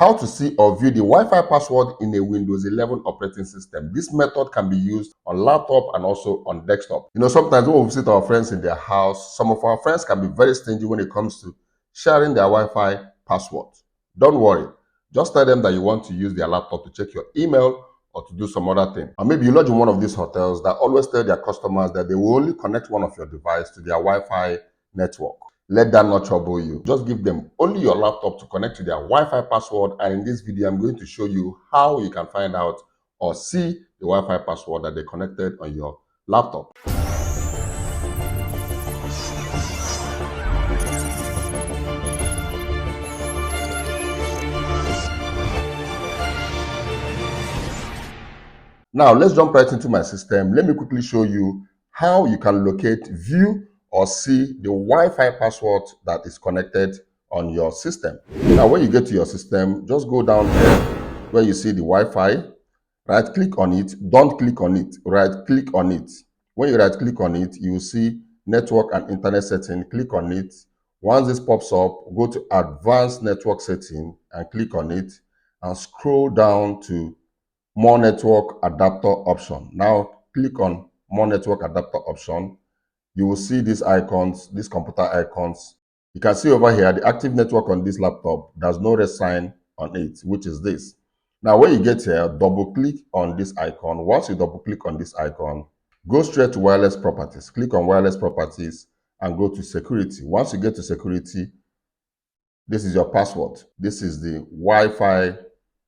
How to see or view the Wi-Fi password in a Windows 11 operating system. This method can be used on laptop and also on desktop. Sometimes when we visit our friends in their house, some of our friends can be very stingy when it comes to sharing their Wi-Fi password. Don't worry. Just tell them that you want to use their laptop to check your email or to do some other thing. Or maybe you lodge in one of these hotels that always tell their customers that they will only connect one of your devices to their Wi-Fi network. Let that not trouble you. Just give them only your laptop to connect to their Wi-Fi password. And in this video, I'm going to show you how you can find out or see the Wi-Fi password that they connected on your laptop. Now, let's jump right into my system. Let me quickly show you how you can locate, view, or see the Wi-Fi password that is connected on your system. Now, when you get to your system, just go down here where you see the Wi-Fi, right-click on it. Don't click on it, right-click on it. When you right-click on it, you will see Network and Internet Setting. Click on it. Once this pops up, go to Advanced Network Setting and click on it and scroll down to More Network Adapter option. Now click on More Network Adapter option. You will see these icons, these computer icons. You can see over here the active network on this laptop. There's no red sign on it, which is this. Now when you get here, double click on this icon. Once you double click on this icon, go straight to wireless properties. Click on wireless properties and go to security. Once you get to security, this is your password. This is the Wi-Fi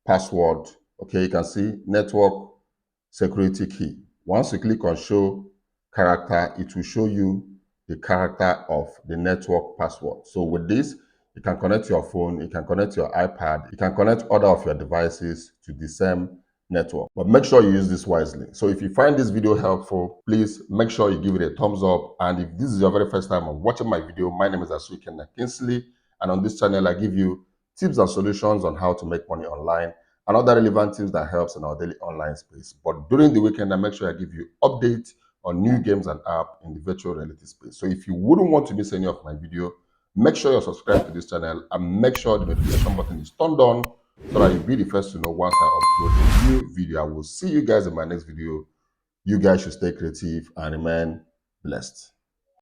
password. Okay, you can see network security key. Once you click on show character, it will show you the character of the network password. So with this, you can connect your phone, you can connect your iPad, you can connect other of your devices to the same network. But make sure you use this wisely. So if you find this video helpful, please make sure you give it a thumbs up. And if this is your very first time of watching my video, my name is Asuiken Kinsley. And on this channel, I give you tips and solutions on how to make money online and other relevant tips that helps in our daily online space. But during the weekend, I make sure I give you updates on new games and apps in the virtual reality space. So if you wouldn't want to miss any of my video, make sure you're subscribed to this channel and make sure the notification button is turned on so that you'll be the first to know once I upload a new video. I will see you guys in my next video. You guys should stay creative and remain blessed.